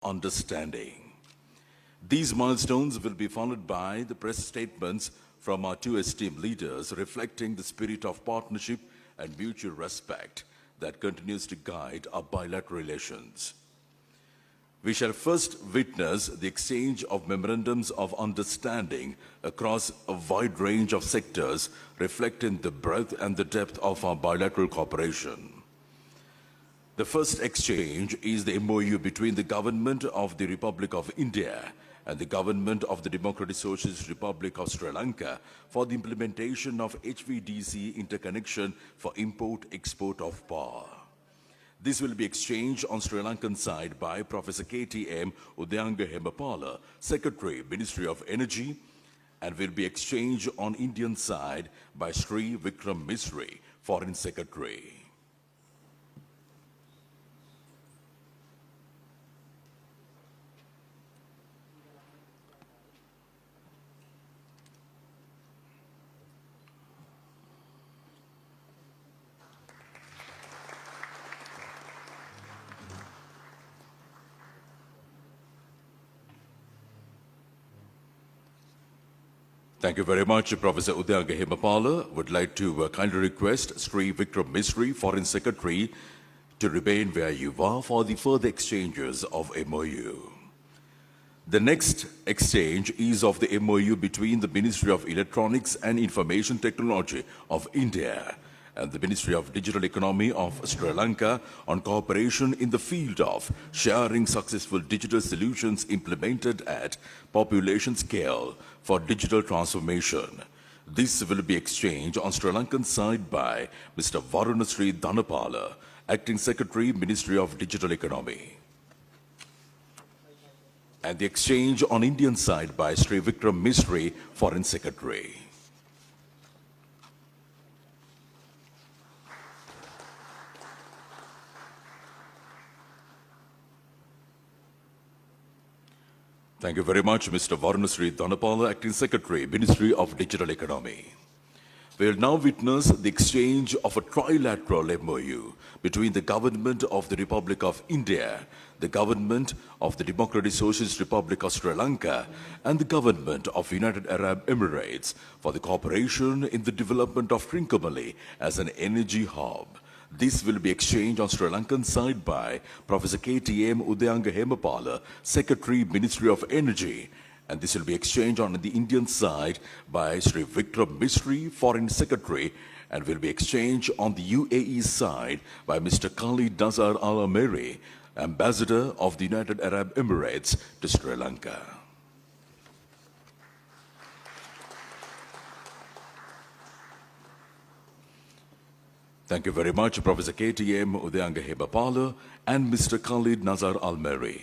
understanding. These milestones will be followed by the press statements from our two esteemed leaders reflecting the spirit of partnership and mutual respect that continues to guide our bilateral relations. We shall first witness the exchange of memorandums of understanding across a wide range of sectors reflecting the breadth and the depth of our bilateral cooperation. The first exchange is the MOU between the Government of the Republic of India and the Government of the Democratic Socialist Republic of Sri Lanka for the implementation of HVDC interconnection for import-export of power. This will be exchanged on Sri Lankan side by Professor KTM Udayanga Hemapala, Secretary, Ministry of Energy, and will be exchanged on Indian side by Sri Vikram Misri, Foreign Secretary. Thank you very much, Professor Udayanga Hemapala. Would like to kindly request Sri Vikram Misri, Foreign Secretary, to remain where you are for the further exchanges of MOU. The next exchange is of the MOU between the Ministry of Electronics and Information Technology of India and the Ministry of Digital Economy of Sri Lanka on cooperation in the field of sharing successful digital solutions implemented at population scale for digital transformation. This will be exchanged on Sri Lankan side by Mr. Varunasri Dhanapala, Acting Secretary, Ministry of Digital Economy. And the exchange on Indian side by Sri Vikram Misri, Foreign Secretary. Thank you very much, Mr. Varunasri Dhanapala, Acting Secretary, Ministry of Digital Economy. We will now witness the exchange of a trilateral MOU between the Government of the Republic of India, the Government of the Democratic Socialist Republic of Sri Lanka, and the Government of United Arab Emirates for the cooperation in the development of Trincomalee as an energy hub. This will be exchanged on Sri Lankan side by Professor KTM Udayanga Hemapala, Secretary, Ministry of Energy, and this will be exchanged on the Indian side by Sri Vikram Misri, Foreign Secretary, and will be exchanged on the UAE side by Mr. Khalid Nazar Al Ameri, Ambassador of the United Arab Emirates to Sri Lanka. Thank you very much, Professor KTM Udayanga Hemapala and Mr. Khalid Nazar Al-Meri.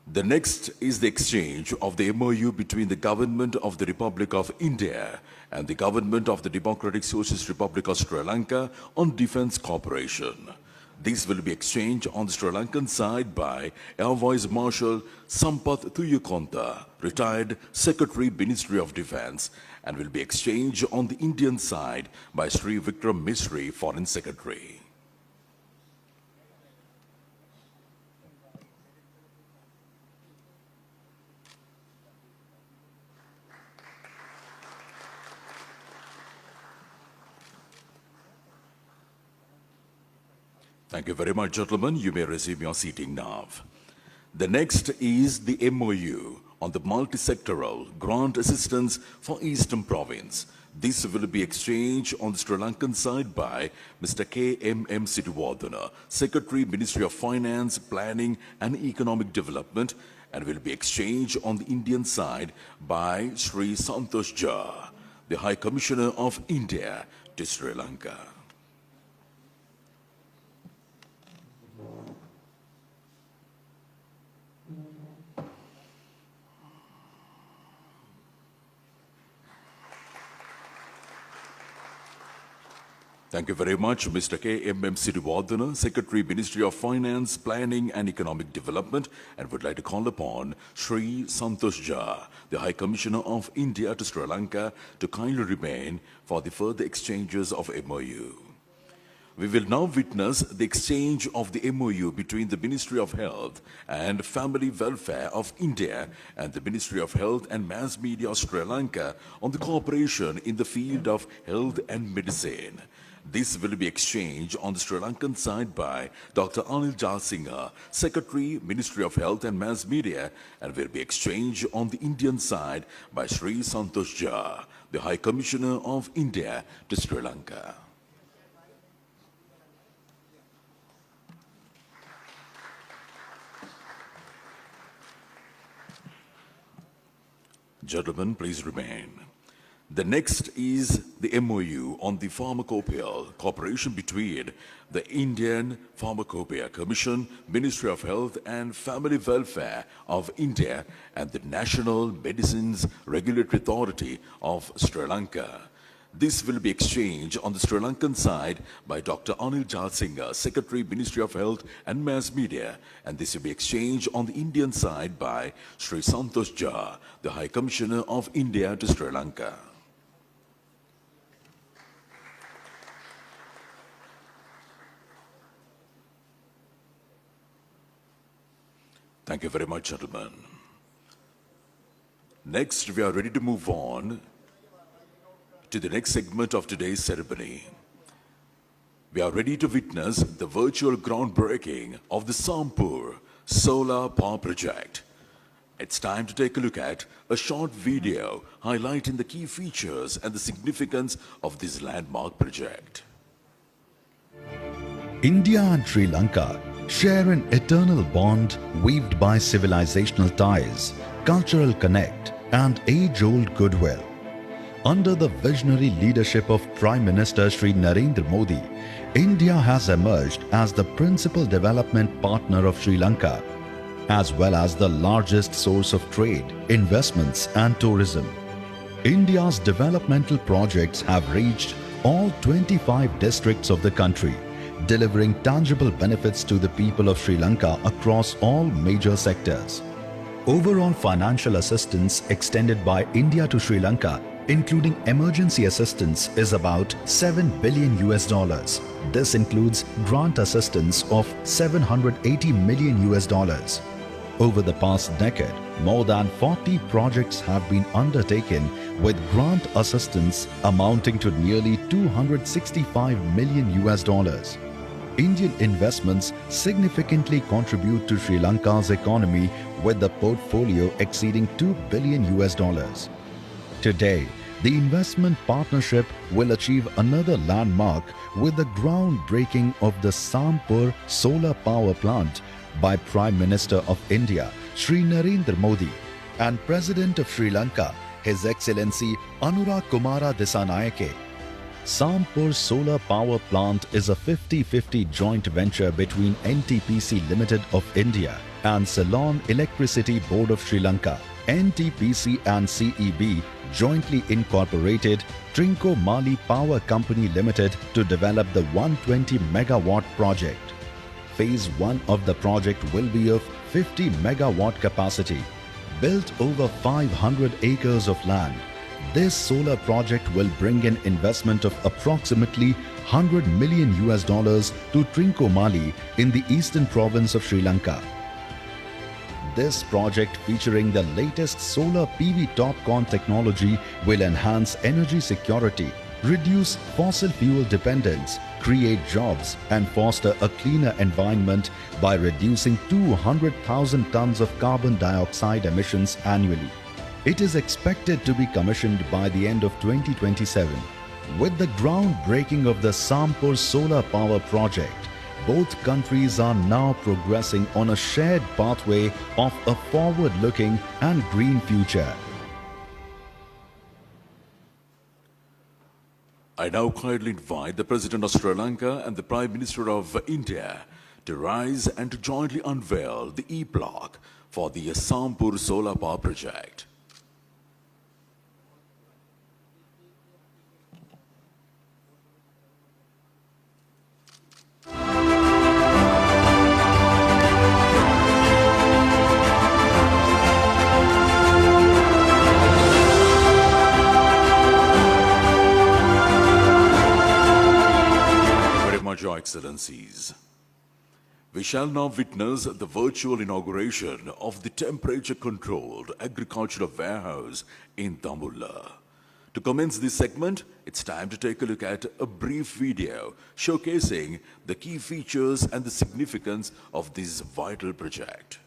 The next is the exchange of the MOU between the Government of the Republic of India and the Government of the Democratic Socialist Republic of Sri Lanka on defense cooperation. This will be exchanged on the Sri Lankan side by Air Vice Marshal Sampath Thuyakonta, retired Secretary, Ministry of Defense, and will be exchanged on the Indian side by Sri Vikram Misri, Foreign Secretary. Thank you very much, gentlemen. You may resume your seating now. The next is the MOU on the multi-sectoral grant assistance for Eastern Province. This will be exchanged on the Sri Lankan side by Mr. KMM Siddhivardhana, Secretary, Ministry of Finance, Planning and Economic Development, and will be exchanged on the Indian side by Sri Santosh Jha, the High Commissioner of India to Sri Lanka. Thank you very much, Mr. KMM Siddhivardhana, Secretary, Ministry of Finance, Planning and Economic Development, and would like to call upon Sri Santosh Jha, the High Commissioner of India to Sri Lanka, to kindly remain for the further exchanges of MOU. We will now witness the exchange of the MOU between the Ministry of Health and Family Welfare of India and the Ministry of Health and Mass Media of Sri Lanka on the cooperation in the field of health and medicine. This will be exchanged on the Sri Lankan side by Dr. Anil Jalsingha, Secretary, Ministry of Health and Mass Media, and will be exchanged on the Indian side by Sri Santosh Jha, the High Commissioner of India to Sri Lanka. Gentlemen, please remain. The next is the MOU on the Pharmacopoeia cooperation between the Indian Pharmacopoeia Commission, Ministry of Health and Family Welfare of India and the National Medicines Regulatory Authority of Sri Lanka. This will be exchanged on the Sri Lankan side by Dr. Anil Jalsingha, Secretary, Ministry of Health and Mass Media, and this will be exchanged on the Indian side by Sri Santosh Jha, the High Commissioner of India to Sri Lanka. Thank you very much, gentlemen. Next, we are ready to move on to the next segment of today's ceremony. We are ready to witness the virtual groundbreaking of the Sampur Solar Power Project. It's time to take a look at a short video highlighting the key features and the significance of this landmark project. India and Sri Lanka share an eternal bond weaved by civilizational ties, cultural connect, and age-old goodwill. Under the visionary leadership of Prime Minister Shri Narendra Modi, India has emerged as the principal development partner of Sri Lanka, as well as the largest source of trade, investments, and tourism. India's developmental projects have reached all 25 districts of the country, delivering tangible benefits to the people of Sri Lanka across all major sectors. Overall financial assistance extended by India to Sri Lanka, including emergency assistance, is about $7 billion. This includes grant assistance of $780 million. Over the past decade, more than 40 projects have been undertaken with grant assistance amounting to nearly $265 million. Indian investments significantly contribute to Sri Lanka's economy with the portfolio exceeding $2 billion. Today, the investment partnership will achieve another landmark with the groundbreaking of the Sampur Solar Power Plant by Prime Minister of India, Shri Narendra Modi, and President of Sri Lanka, His Excellency Anurag Kumara Dissanayake. Sampur Solar Power Plant is a 50-50 joint venture between NTPC Limited of India and Ceylon Electricity Board of Sri Lanka. NTPC and CEB jointly incorporated Trincomalee Power Company Limited to develop the 120 megawatt project. Phase 1 of the project will be of 50 megawatt capacity, built over 500 acres of land. This solar project will bring an investment of approximately $100 million to Trincomalee in the eastern province of Sri Lanka. This project, featuring the latest solar PV TOPCon technology, will enhance energy security, reduce fossil fuel dependence, create jobs, and foster a cleaner environment by reducing 200,000 tons of carbon dioxide emissions annually. It is expected to be commissioned by the end of 2027. With the groundbreaking of the Sampur Solar Power Project, both countries are now progressing on a shared pathway of a forward-looking and green future. I now kindly invite the President of Sri Lanka and the Prime Minister of India to rise and to jointly unveil the E-block for the Sampur Solar Power Project. Excellencies, we shall now witness the virtual inauguration of the temperature-controlled agricultural warehouse in Dambulla. To commence this segment, it's time to take a look at a brief video showcasing the key features and the significance of this vital project.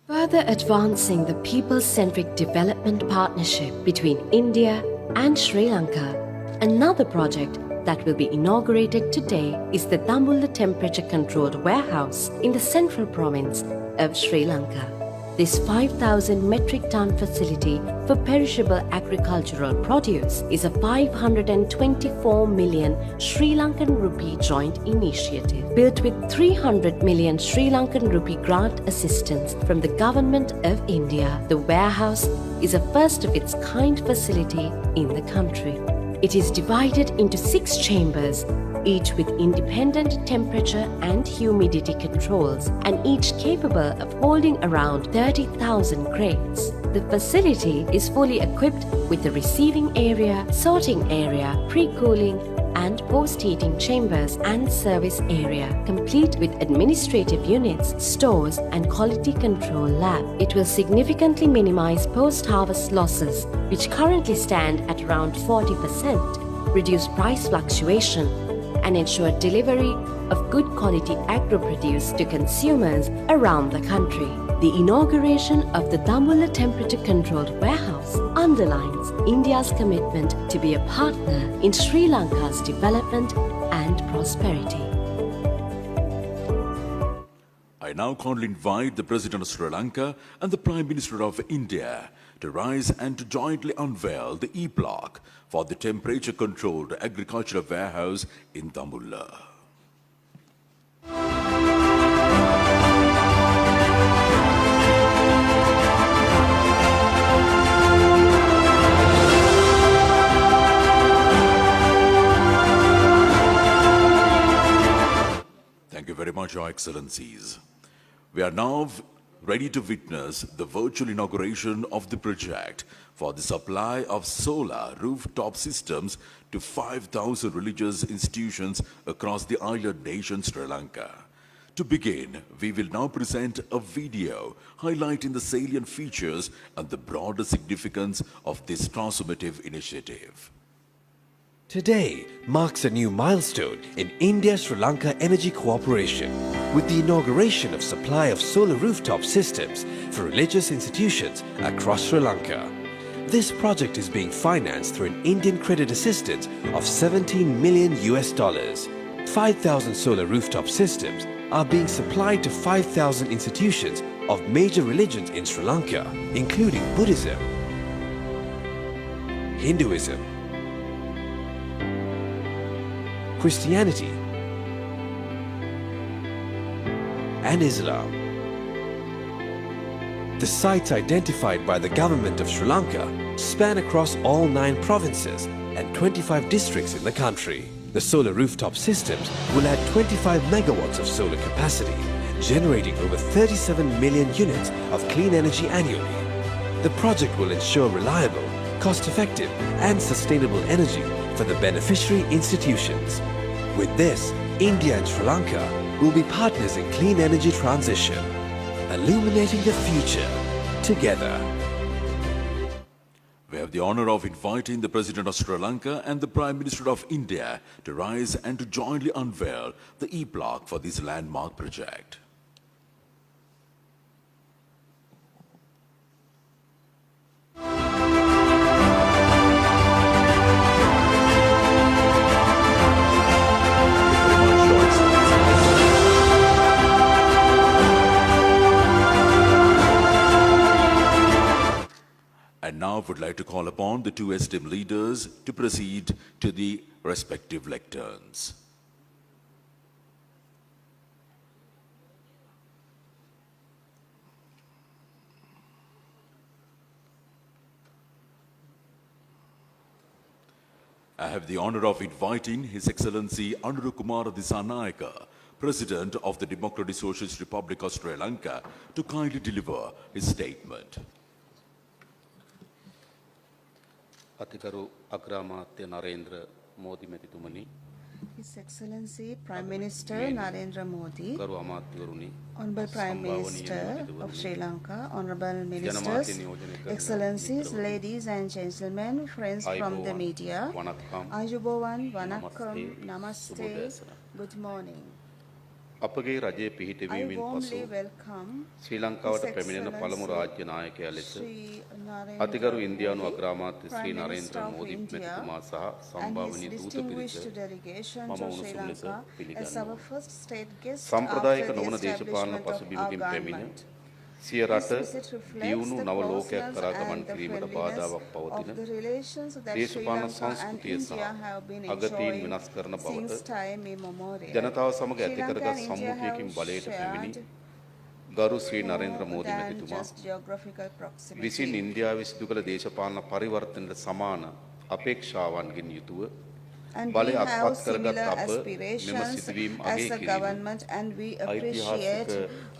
Further advancing the people-centric development partnership between India and Sri Lanka, another project that will be inaugurated today is the Dambulla temperature-controlled warehouse in the central province of Sri Lanka. This 5,000 metric ton facility for perishable agricultural produce is a 524 million Sri Lankan rupee joint initiative built with 300 million Sri Lankan rupee grant assistance from the Government of India. The warehouse is a first of its kind facility in the country. It is divided into 6 chambers, each with independent temperature and humidity controls, and each capable of holding around 30,000 crates. The facility is fully equipped with a receiving area, sorting area, pre-cooling, and post-heating chambers and service area, complete with administrative units, stores, and quality control lab. It will significantly minimize post-harvest losses, which currently stand at around 40%, reduce price fluctuation, and ensure delivery of good quality agro-produce to consumers around the country. The inauguration of the Dambulla temperature-controlled warehouse underlines India's commitment to be a partner in Sri Lanka's development and prosperity. I now kindly invite the President of Sri Lanka and the Prime Minister of India to rise and to jointly unveil the e-block for the temperature-controlled agricultural warehouse in Dambulla. Thank you very much, Your Excellencies. We are now ready to witness the virtual inauguration of the project for the supply of solar rooftop systems to 5,000 religious institutions across the island nation Sri Lanka. To begin, we will now present a video highlighting the salient features and the broader significance of this transformative initiative. Today marks a new milestone in India-Sri Lanka energy cooperation with the inauguration of supply of solar rooftop systems for religious institutions across Sri Lanka. This project is being financed through an Indian credit assistance of $17 million. 5,000 solar rooftop systems are being supplied to 5,000 institutions of major religions in Sri Lanka, including Buddhism, Hinduism, Christianity, and Islam. The sites identified by the government of Sri Lanka span across all 9 provinces and 25 districts in the country. The solar rooftop systems will add 25 megawatts of solar capacity, generating over 37 million units of clean energy annually. The project will ensure reliable, cost-effective, and sustainable energy for the beneficiary institutions. With this, India and Sri Lanka will be partners in clean energy transition, illuminating the future together. We have the honor of inviting the President of Sri Lanka and the Prime Minister of India to rise and to jointly unveil the e-block for this landmark project. And now I would like to call upon the 2 esteemed leaders to proceed to the respective lecterns. I have the honor of inviting His Excellency Anuruddha Kumara Dissanayake, President of the Democratic Socialist Republic of Sri Lanka, to kindly deliver his statement. අතිකරු අග්‍රාමාත්‍ය Narendra Modi මැතිතුමනි His Excellency Prime Minister Narendra Modi, ගරු අමාත්‍යවරුනි Honorable Prime Minister of Sri Lanka, Honorable Ministers, Excellencies, ladies and gentlemen, friends from the media, වණක්කම් Ayubowan, Vanakkam, Namaste, good morning. අපගේ රජයේ I පිහිටවීමෙන් පසු warmly welcome ශ්‍රී ලංකාවට His පැමිණෙන පළමු Excellency රාජ්‍ය නායකයා ලෙස Shri අතිගරු Narendra ඉන්දියානු Modi, අග්‍රාමාත්‍ය Sri Prime Narendra Minister of Modi India, මැතිතුමා සහ and සම්භාවනීය his දූත පිරිස distinguished delegation මම to Sri උණුසුම් ලෙස Lanka as පිළිගන්නවා. our first state guest සම්ප්‍රදායික after the නොවන දේශපාලන establishment of our පසුබිමකින් පැමිණ government. සිය රට This visit reflects දියුණු the නව ලෝකයක් closeness කරා ගමන් and the කිරීමට friendliness බාධාවක් පවතින of the relations that Sri දේශපාලන Lanka and සංස්කෘතිය සහ India have been අගතීන් enjoying වෙනස් කරන since බවට time immemorial. ජනතාව සමග Sri ඇති Lanka කරගත් and India සම්මුතියකින් have බලයට පැමිණි shared ගරු ශ්‍රී නරේන්ද්‍ර more මෝදි than මැතිතුමා just geographical proximity. විසින් ඉන්දියාවේ සිදු කළ දේශපාලන පරිවර්තනයට සමාන අපේක්ෂාවන්ගෙන් යුතුව And we බලය have අත්පත් කරගත් similar අප මෙම aspirations සිදුවීම් as අගය a කිරීම government, and we appreciate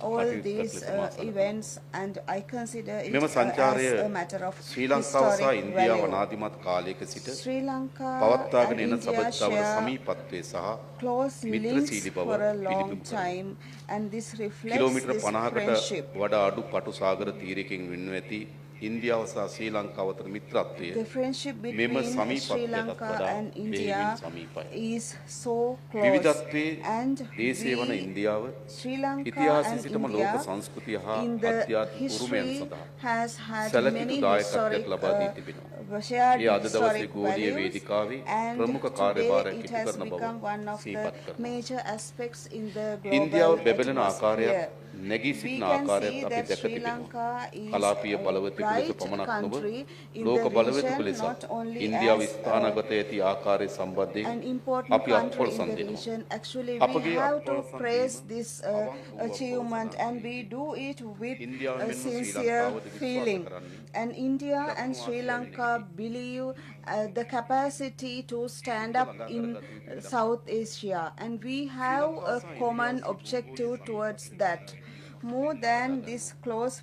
all කටයුත්තක් these ලෙස මා සලකනවා. events, and I consider it මෙම සංචාරය as a matter of ශ්‍රී ලංකාව සහ historic ඉන්දියාව value. අනාදිමත් කාලයක සිට Sri Lanka පවත්වාගෙන and එන India සබඳතාවල share සමීපත්වය සහ close links මිත්‍රශීලී බව for a long පිළිබිඹු කරයි. time, and this reflects kilometre this 50කට friendship. වඩා අඩු පටු සාගර තීරයකින් වෙන්ව ඇති ඉන්දියාව සහ ශ්‍රී ලංකාව අතර මිත්‍රත්වය The friendship මෙම between Sri සමීපත්වයටත් Lanka වඩා and බෙහෙවින් India සමීපයි. is so close, විවිධත්වයේ and දේශය වන we, ඉන්දියාව Sri Lanka ඉතිහාසයේ and සිටම ලෝක India සංස්කෘතිය හා in the අධ්‍යාත්මික උරුමයන් history සඳහා has had සැලකිලි many දායකත්වයක් historic ලබා දී තිබෙනවා. shared ඒ අද දවසේ historic ගෝලීය values, වේදිකාවේ and ප්‍රමුඛ today කාර්යභාරයක් it ඉටු has කරන බව become one of the සිහිපත් කරනවා. major aspects in the ඉන්දියාව global බැබලෙන ආකාරයක් atmosphere. නැගී We සිටින can ආකාරයක් see අපි that දැක Sri තිබෙනවා. Lanka is කලාපීය a බලවතෙකු ලෙස bright පමණක් නොව country in ලෝක the බලවතෙකු region, ලෙස not only ඉන්දියාව as ස්ථානගත ඇති ආකාරය සම්බන්ධයෙන් an important අපි country අත්පොළ in the සම්දිනවා. region. Actually, අපගේ we have to අත්පොළ praise සම්දීම this අවංක වූ achievement, අපොළ and we do it with ඉන්දියාව a මෙන්ම ශ්‍රී sincere ලංකාවද විශ්වාස feeling. කරන්නේ And India and Sri Lanka believe the capacity to stand up in South Asia, and we have a common objective towards that. More than this close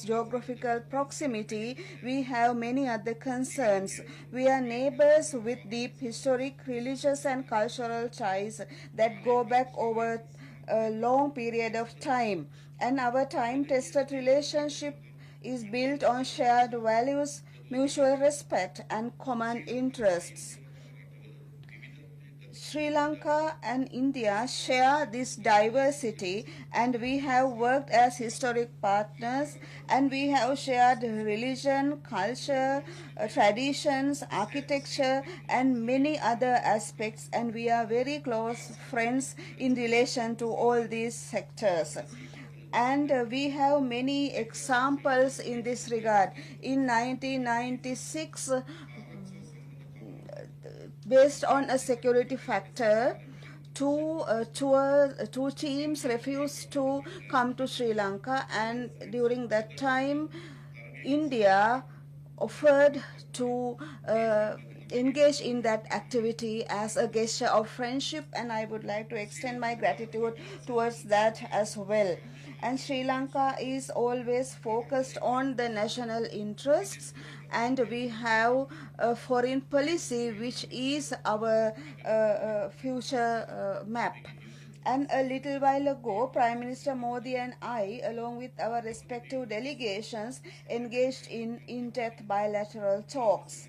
geographical proximity, we have many other concerns. We are neighbors with deep historic, religious and cultural ties that go back over a long period of time. And our time-tested relationship is built on shared values, mutual respect and common interests. Sri Lanka and India share this diversity, and we have worked as historic partners, and we have shared religion, culture, traditions, architecture, and many other aspects, and we are very close friends in relation to all these sectors. And we have many examples in this regard. In 1996, based on a security factor, two teams refused to come to Sri Lanka, and during that time, India offered to engage in that activity as a gesture of friendship, and I would like to extend my gratitude towards that as well. And Sri Lanka is always focused on the national interests, and we have a foreign policy which is our future map. And a little while ago, Prime Minister Modi and I, along with our respective delegations, engaged in in-depth bilateral talks.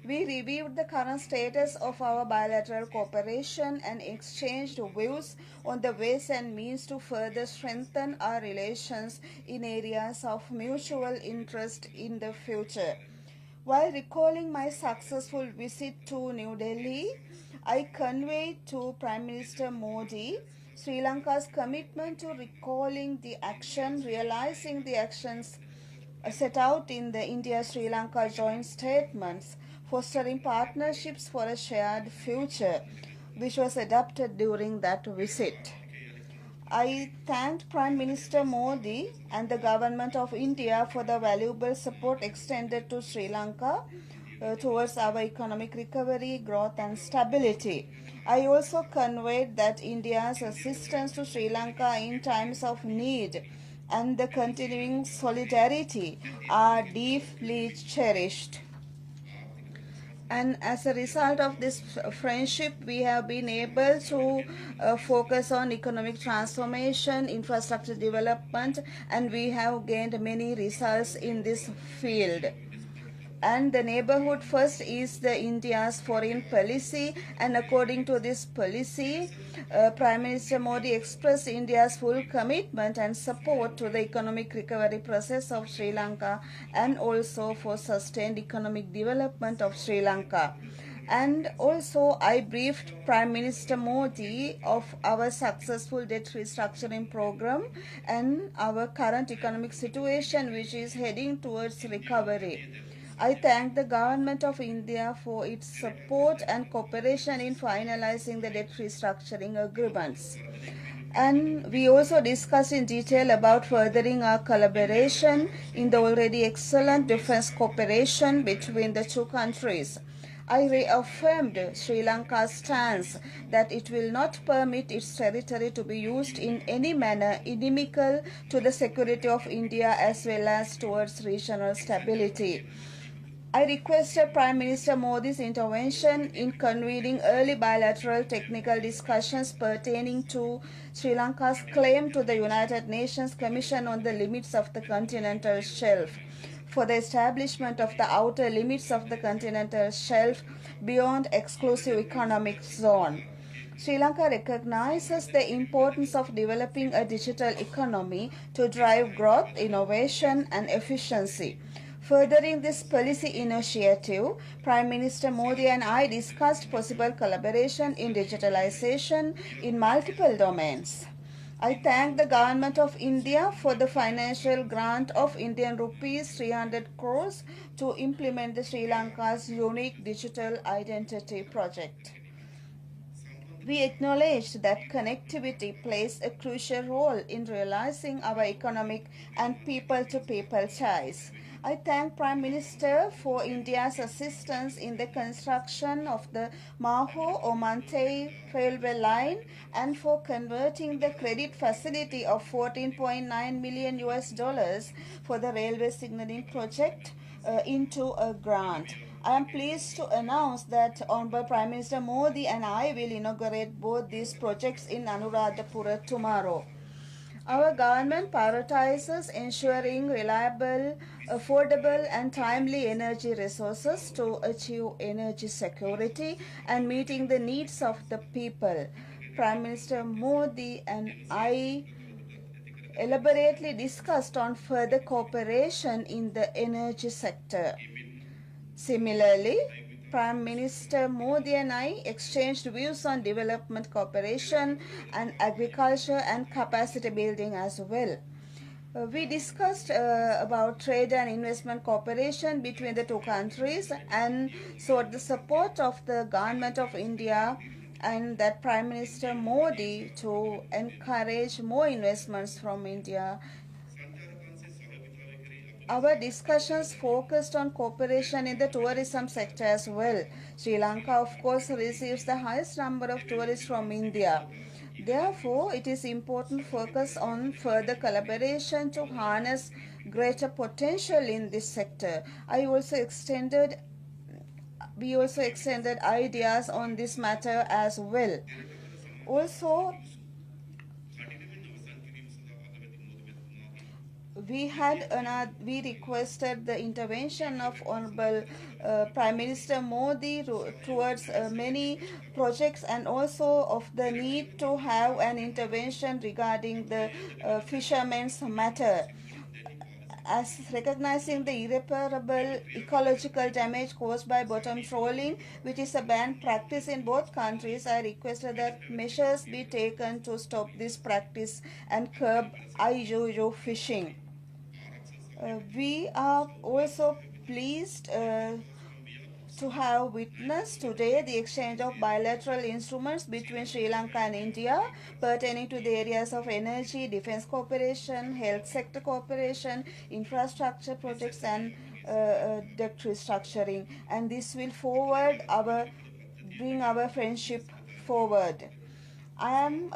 We reviewed the current status of our bilateral cooperation and exchanged views on the ways and means to further strengthen our relations in areas of mutual interest in the future. While recalling my successful visit to New Delhi, I conveyed to Prime Minister Modi Sri Lanka's commitment to realizing the actions set out in the India-Sri Lanka joint statements, fostering partnerships for a shared future, which was adopted during that visit. I thanked Prime Minister Modi and the Government of India for the valuable support extended to Sri Lanka towards our economic recovery, growth and stability. I also conveyed that India's assistance to Sri Lanka in times of need and the continuing solidarity are deeply cherished. And as a result of this friendship, we have been able to focus on economic transformation, infrastructure development, and we have gained many results in this field. And the neighborhood first is the India's foreign policy, and according to this policy, Prime Minister Modi expressed India's full commitment and support to the economic recovery process of Sri Lanka and also for sustained economic development of Sri Lanka. And also, I briefed Prime Minister Modi of our successful debt restructuring program and our current economic situation, which is heading towards recovery. I thank the Government of India for its support and cooperation in finalizing the debt restructuring agreements. And we also discussed in detail about furthering our collaboration in the already excellent defense cooperation between the two countries. I reaffirmed Sri Lanka's stance that it will not permit its territory to be used in any manner inimical to the security of India as well as towards regional stability. I requested Prime Minister Modi's intervention in convening early bilateral technical discussions pertaining to Sri Lanka's claim to the United Nations Commission on the Limits of the Continental Shelf for the establishment of the outer limits of the continental shelf beyond exclusive economic zone. Sri Lanka recognizes the importance of developing a digital economy to drive growth, innovation, and efficiency. Furthering this policy initiative, Prime Minister Modi and I discussed possible collaboration in digitalization in multiple domains. I thank the Government of India for the financial grant of Indian rupees 300 crores to implement the Sri Lanka's unique digital identity project. We acknowledged that connectivity plays a crucial role in realizing our economic and people-to-people ties. I thank Prime Minister for India's assistance in the construction of the Maho-Omantay railway line and for converting the credit facility of $14.9 million for the railway signaling project into a grant. I am pleased to announce that Honorable Prime Minister Modi and I will inaugurate both these projects in Anuradhapura tomorrow. Our government prioritizes ensuring reliable, affordable, and timely energy resources to achieve energy security and meeting the needs of the people. Prime Minister Modi and I elaborately discussed on further cooperation in the energy sector. Similarly, Prime Minister Modi and I exchanged views on development cooperation and agriculture and capacity building as well. We discussed about trade and investment cooperation between the two countries and sought the support of the Government of India and that Prime Minister Modi to encourage more investments from India. Our discussions focused on cooperation in the tourism sector as well. Sri Lanka, of course, receives the highest number of tourists from India. Therefore, it is important to focus on further collaboration to harness greater potential in this sector. We also extended ideas on this matter as well. Also, we requested the intervention of Honorable Prime Minister Modi towards many projects and also of the need to have an intervention regarding the fishermen's matter. As recognizing the irreparable ecological damage caused by bottom trawling, which is a banned practice in both countries, I requested that measures be taken to stop this practice and curb IUU fishing. We are also pleased to have witnessed today the exchange of bilateral instruments between Sri Lanka and India pertaining to the areas of energy, defense cooperation, health sector cooperation, infrastructure projects, and debt restructuring. And this will bring our friendship forward. I am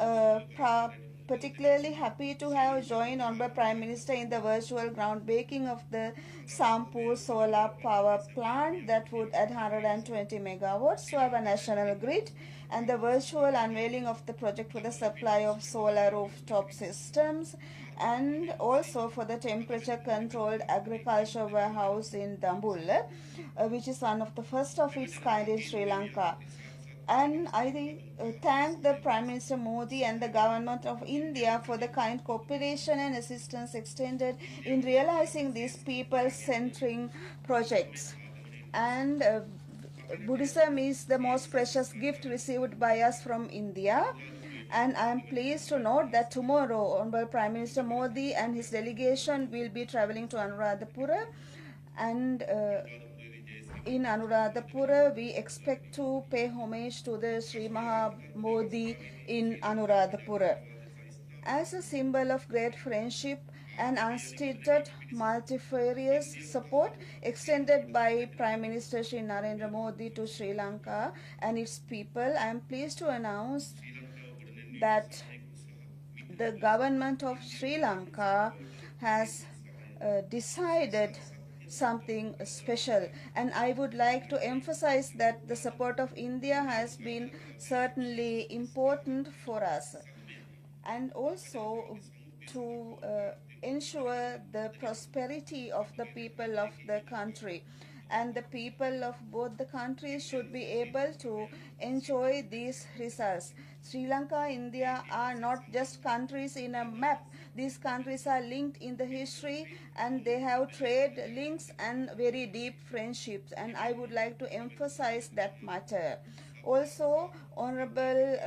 particularly happy to have joined Honorable Prime Minister in the virtual groundbreaking of the Sampur solar power plant that would add 120 megawatts to our national grid, and the virtual unveiling of the project for the supply of solar rooftop systems, and also for the temperature controlled agriculture warehouse in Dambulla, which is one of the first of its kind in Sri Lanka. And I thank the Prime Minister Modi and the Government of India for the kind cooperation and assistance extended in realizing these people-centering projects. And Buddhism is the most precious gift received by us from India. And I am pleased to note that tomorrow, Honorable Prime Minister Modi and his delegation will be traveling to Anuradhapura, and in Anuradhapura, we expect to pay homage to the Sri Maha Bodhi in Anuradhapura. As a symbol of great friendship and unstinted multifarious support extended by Prime Minister Sri Narendra Modi to Sri Lanka and its people, I am pleased to announce that the government of Sri Lanka has decided something special, and I would like to emphasize that the support of India has been certainly important for us, and also to ensure the prosperity of the people of the country, and the people of both the countries should be able to enjoy these results. Sri Lanka, India are not just countries in a map. These countries are linked in the history, and they have trade links and very deep friendships, and I would like to emphasize that matter. Also, Honorable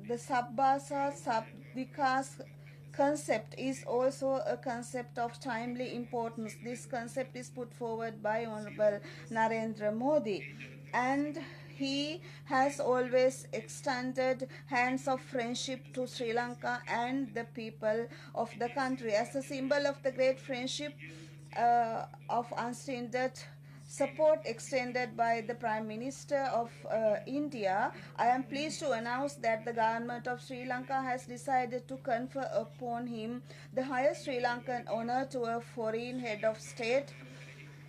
the Sabbasa Sabvikas concept is also a concept of timely importance. This concept is put forward by Honorable Narendra Modi, and he has always extended hands of friendship to Sri Lanka and the people of the country. As a symbol of the great friendship of unstinted support extended by the Prime Minister of India, I am pleased to announce that the government of Sri Lanka has decided to confer upon him the highest Sri Lankan honor to a foreign head of state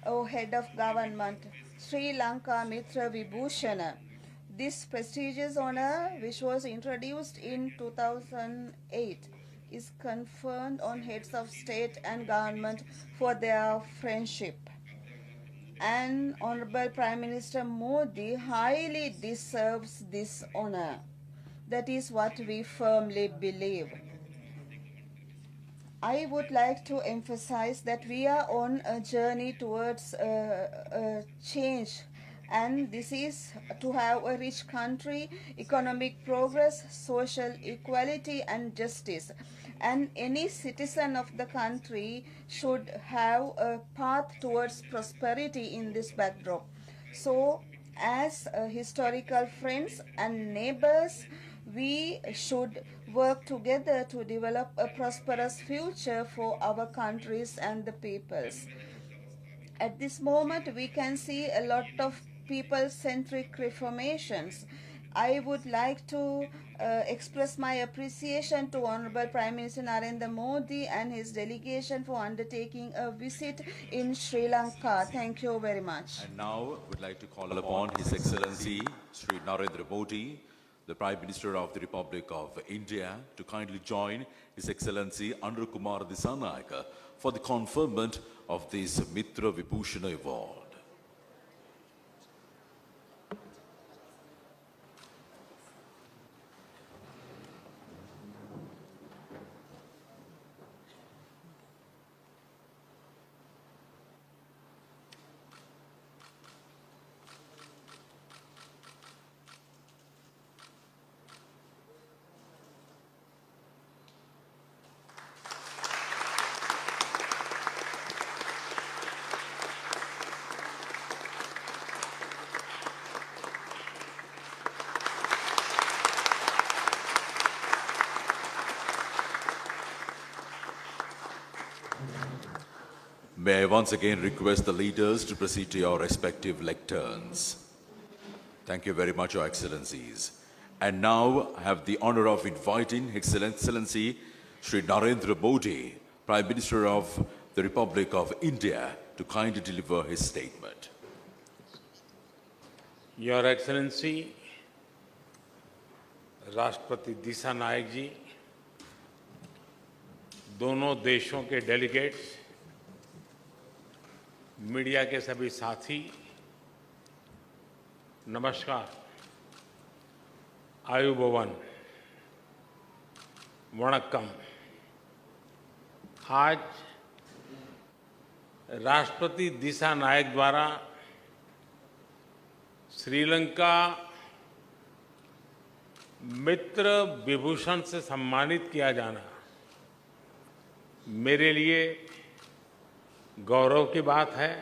or head of government, Sri Lanka Mitra Vibhushana. This prestigious honor, which was introduced in 2008, is conferred on heads of state and government for their friendship. And Honorable Prime Minister Modi highly deserves this honor. That is what we firmly believe. I would like to emphasize that we are on a journey towards change, and this is to have a rich country, economic progress, social equality and justice. And any citizen of the country should have a path towards prosperity in this backdrop. So, as historical friends and neighbors, we should work together to develop a prosperous future for our countries and the peoples. At this moment, we can see a lot of people-centric reformations. I would like to express my appreciation to Honorable Prime Minister Narendra Modi and his delegation for undertaking a visit in Sri Lanka. Thank you very much. And now we'd like to call upon His Excellency Sri Narendra Modi, the Prime Minister of the Republic of India, to kindly join His Excellency Anur Kumar Dissanayake for the conferment of this Mitra Vibhushana Award. May I once again request the leaders to proceed to your respective lecterns. Thank you very much, Your Excellencies. And now I have the honor of inviting His Excellency Shri Narendra Modi, Prime Minister of the Republic of India, to kindly deliver his statement. Your Excellency, राष्ट्रपति दिशा नायक जी, दोनों देशों के delegates, media के सभी साथी, नमस्कार, आयुबोवन, वणक्कम। आज राष्ट्रपति दिशा नायक द्वारा श्रीलंका मित्र विभूषण से सम्मानित किया जाना मेरे लिए गौरव की बात है।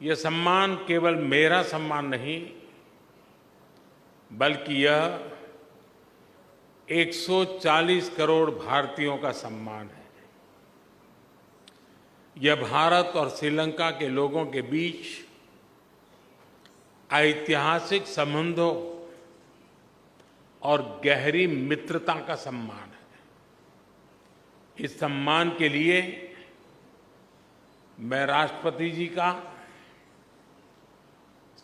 यह सम्मान केवल मेरा सम्मान नहीं, बल्कि यह 140 करोड़ भारतीयों का सम्मान है। यह भारत और श्रीलंका के लोगों के बीच ऐतिहासिक संबंधों और गहरी मित्रता का सम्मान है। इस सम्मान के लिए मैं राष्ट्रपति जी का,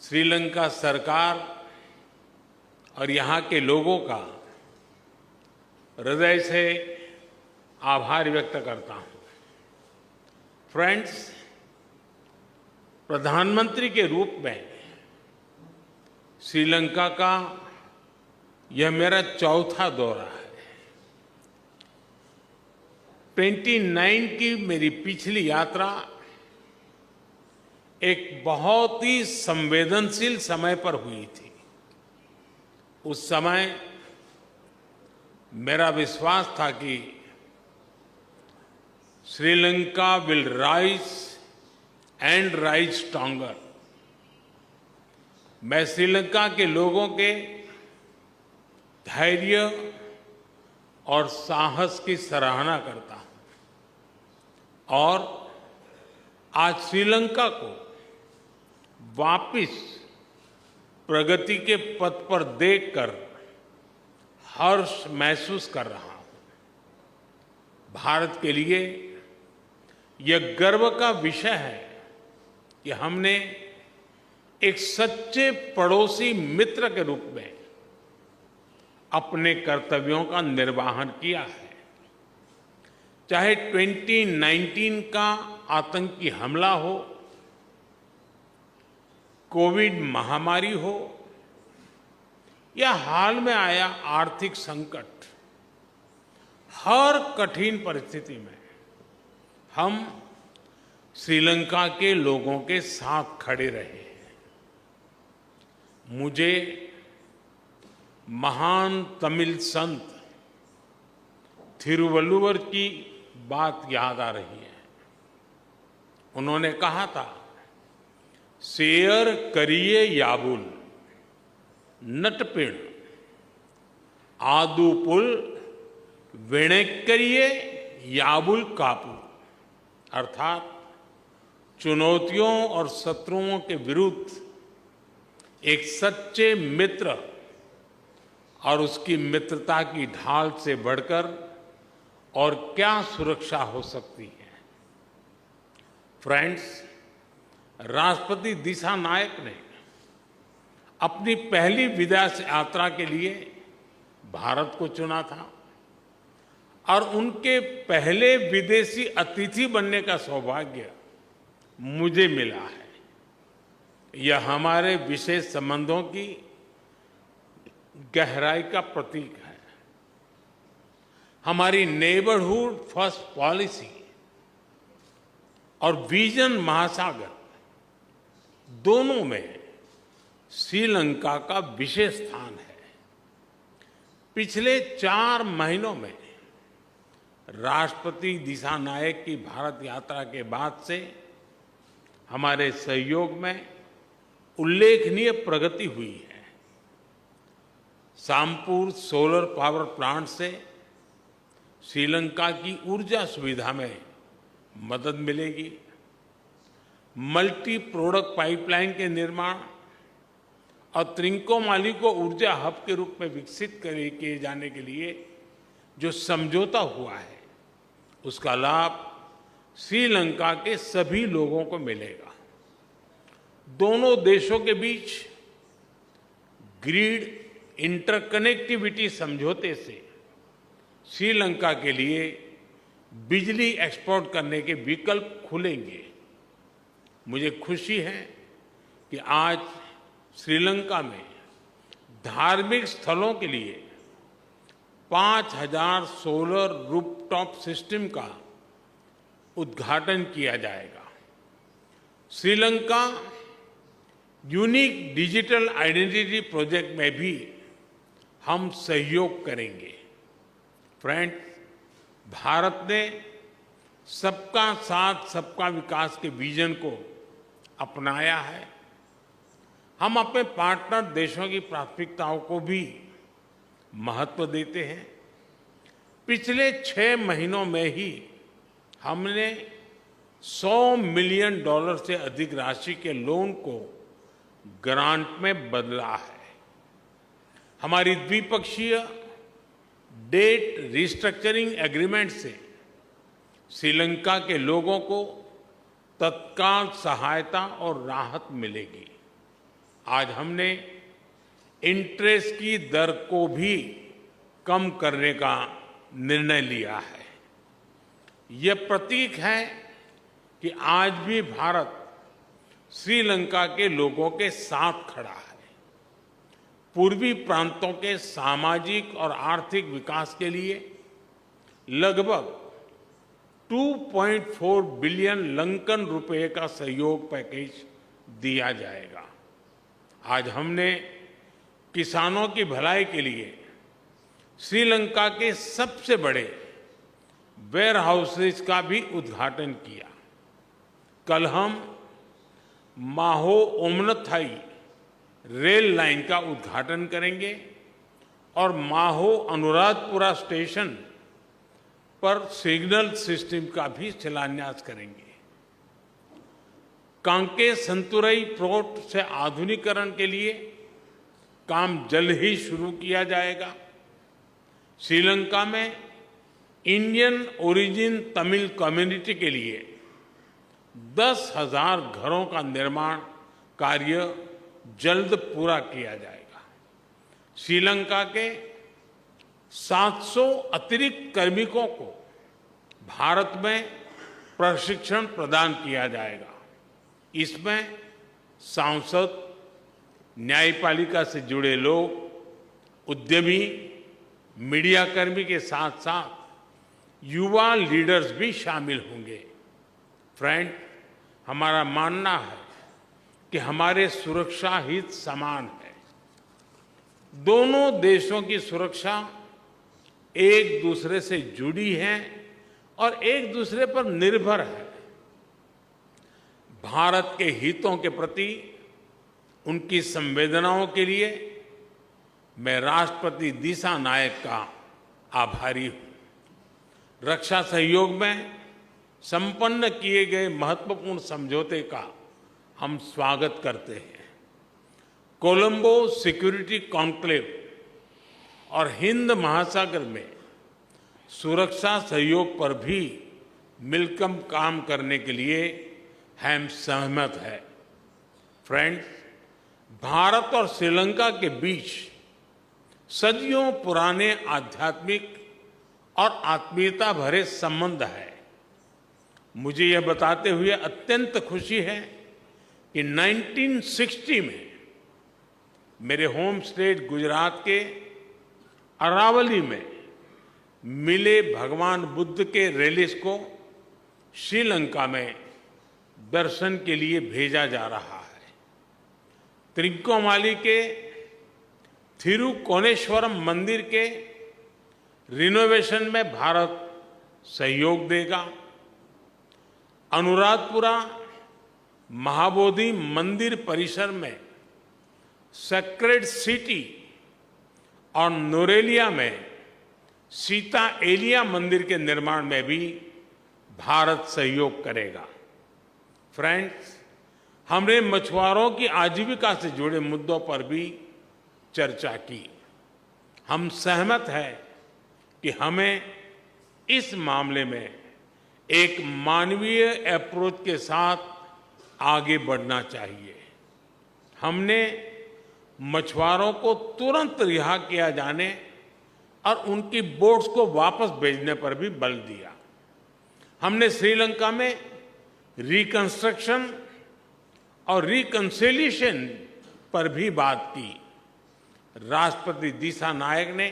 श्रीलंका सरकार और यहाँ के लोगों का हृदय से आभार व्यक्त करता हूँ। फ्रेंड्स, प्रधानमंत्री के रूप में श्रीलंका का यह मेरा चौथा दौरा है। 29 की मेरी पिछली यात्रा एक बहुत ही संवेदनशील समय पर हुई थी। उस समय मेरा विश्वास था कि Sri Lanka will rise and rise stronger. मैं श्रीलंका के लोगों के धैर्य और साहस की सराहना करता हूं और आज श्रीलंका को वापस प्रगति के पथ पर देखकर हर्ष महसूस कर रहा हूं। भारत के लिए यह गर्व का विषय है कि हमने एक सच्चे पड़ोसी मित्र के रूप में अपने कर्तव्यों का निर्वहन किया है। चाहे 2019 का आतंकी हमला हो, कोविड महामारी हो या हाल में आया आर्थिक संकट, हर कठिन परिस्थिति में हम श्रीलंका के लोगों के साथ खड़े रहे। मुझे महान तमिल संत थिरुवल्लुवर की बात याद आ रही है। उन्होंने कहा था, शेयर करिए याबुल नटपिण आदुपुल वेणेक्करिए याबुल कापू। अर्थात चुनौतियों और शत्रुओं के विरुद्ध एक सच्चे मित्र और उसकी मित्रता की ढाल से बढ़कर और क्या सुरक्षा हो सकती है। फ्रेंड्स, राष्ट्रपति दिशा नायक ने अपनी पहली विदेश यात्रा के लिए भारत को चुना था और उनके पहले विदेशी अतिथि बनने का सौभाग्य मुझे मिला है। यह हमारे विशेष संबंधों की गहराई का प्रतीक है। हमारी नेबरहुड फर्स्ट पॉलिसी और विजन महासागर दोनों में श्रीलंका का विशेष स्थान है। पिछले 4 महीनों में राष्ट्रपति दिशा नायक की भारत यात्रा के बाद से हमारे सहयोग में उल्लेखनीय प्रगति हुई है। सामपुर सोलर पावर प्लांट से श्रीलंका की ऊर्जा सुविधा में मदद मिलेगी। मल्टी प्रोडक्ट पाइपलाइन के निर्माण और त्रिंकोमाली को ऊर्जा हब के रूप में विकसित किए जाने के लिए जो समझौता हुआ है उसका लाभ श्रीलंका के सभी लोगों को मिलेगा। दोनों देशों के बीच ग्रिड इंटरकनेक्टिविटी समझौते से श्रीलंका के लिए बिजली एक्सपोर्ट करने के विकल्प खुलेंगे। मुझे खुशी है कि आज श्रीलंका में धार्मिक स्थलों के लिए 5000 सोलर रूफटॉप सिस्टम का उद्घाटन किया जाएगा। Sri Lanka unique digital identity project में भी हम सहयोग करेंगे। फ्रेंड्स, भारत ने सबका साथ सबका विकास के विजन को अपनाया है। हम अपने पार्टनर देशों की प्राथमिकताओं को भी महत्व देते हैं। पिछले 6 महीनों में ही हमने $100 मिलियन से अधिक राशि के लोन को ग्रांट में बदला है। हमारी द्विपक्षीय डेट रिस्ट्रक्चरिंग एग्रीमेंट से श्रीलंका के लोगों को तत्काल सहायता और राहत मिलेगी। आज हमने इंटरेस्ट की दर को भी कम करने का निर्णय लिया है। यह प्रतीक है कि आज भी भारत श्रीलंका के लोगों के साथ खड़ा है। पूर्वी प्रांतों के सामाजिक और आर्थिक विकास के लिए लगभग 2.4 बिलियन लंकन रुपए का सहयोग पैकेज दिया जाएगा। आज हमने किसानों की भलाई के लिए श्रीलंका के सबसे बड़े वेयर हाउसेज का भी उद्घाटन किया। कल हम माहो ओमनथाई रेल लाइन का उद्घाटन करेंगे और माहो अनुराधपुरा स्टेशन पर सिग्नल सिस्टम का भी शिलान्यास करेंगे। कांके संतुरई पोर्ट से आधुनिकीकरण के लिए काम जल्द ही शुरू किया जाएगा। श्रीलंका में इंडियन ओरिजिन तमिल कम्युनिटी के लिए 10,000 घरों का निर्माण कार्य जल्द पूरा किया जाएगा। श्रीलंका के 700 अतिरिक्त कार्मिकों को भारत में प्रशिक्षण प्रदान किया जाएगा। इसमें सांसद, न्यायपालिका से जुड़े लोग, उद्यमी, मीडिया कर्मी के साथ साथ युवा लीडर्स भी शामिल होंगे। फ्रेंड, हमारा मानना है कि हमारे सुरक्षा हित समान है। दोनों देशों की सुरक्षा एक दूसरे से जुड़ी है और एक दूसरे पर निर्भर है। भारत के हितों के प्रति उनकी संवेदनाओं के लिए मैं राष्ट्रपति दिशा नायक का आभारी हूं। रक्षा सहयोग में संपन्न किए गए महत्वपूर्ण समझौते का हम स्वागत करते हैं। कोलंबो सिक्योरिटी कॉन्क्लेव और हिंद महासागर में सुरक्षा सहयोग पर भी मिलकर काम करने के लिए हम सहमत हैं। फ्रेंड्स, भारत और श्रीलंका के बीच सदियों पुराने आध्यात्मिक और आत्मीयता भरे संबंध है। मुझे यह बताते हुए अत्यंत खुशी है कि 1960 में मेरे होम स्टेट गुजरात के अरावली में मिले भगवान बुद्ध के रेलिस को श्रीलंका में दर्शन के लिए भेजा जा रहा है। त्रिकोमाली के थिरुकोनेश्वरम मंदिर के रिनोवेशन में भारत सहयोग देगा। अनुराधपुरा महाबोधि मंदिर परिसर में सेक्रेड सिटी और नोरेलिया में सीता एलिया मंदिर के निर्माण में भी भारत सहयोग करेगा। फ्रेंड्स, हमने मछुआरों की आजीविका से जुड़े मुद्दों पर भी चर्चा की। हम सहमत हैं कि हमें इस मामले में एक मानवीय अप्रोच के साथ आगे बढ़ना चाहिए। हमने मछुआरों को तुरंत रिहा किया जाने और उनकी बोट्स को वापस भेजने पर भी बल दिया। हमने श्रीलंका में रिकंस्ट्रक्शन और रिकंसिलिएशन पर भी बात की। राष्ट्रपति दिशा नायक ने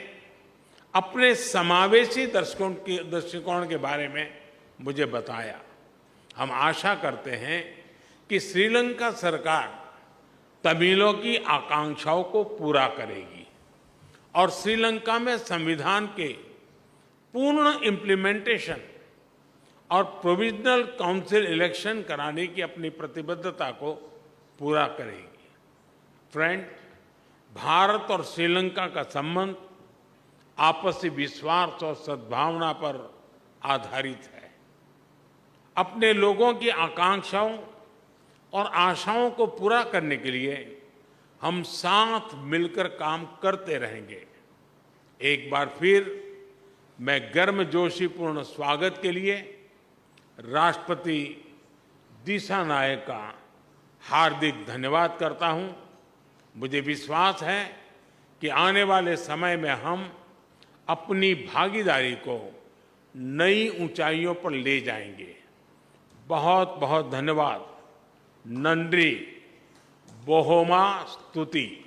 अपने समावेशी दृष्टिकोण के बारे में मुझे बताया। हम आशा करते हैं कि श्रीलंका सरकार तमिलों की आकांक्षाओं को पूरा करेगी और श्रीलंका में संविधान के पूर्ण इम्प्लीमेंटेशन और प्रोविजनल काउंसिल इलेक्शन कराने की अपनी प्रतिबद्धता को पूरा करेगी। फ्रेंड, भारत और श्रीलंका का संबंध आपसी विश्वास और सद्भावना पर आधारित है। अपने लोगों की आकांक्षाओं और आशाओं को पूरा करने के लिए हम साथ मिलकर काम करते रहेंगे। एक बार फिर मैं गर्मजोशीपूर्ण स्वागत के लिए राष्ट्रपति दिशा नायक का हार्दिक धन्यवाद करता हूं। मुझे विश्वास है कि आने वाले समय में हम अपनी भागीदारी को नई ऊंचाइयों पर ले जाएंगे। बहुत बहुत धन्यवाद। नंद्री बोहोमा स्तुति।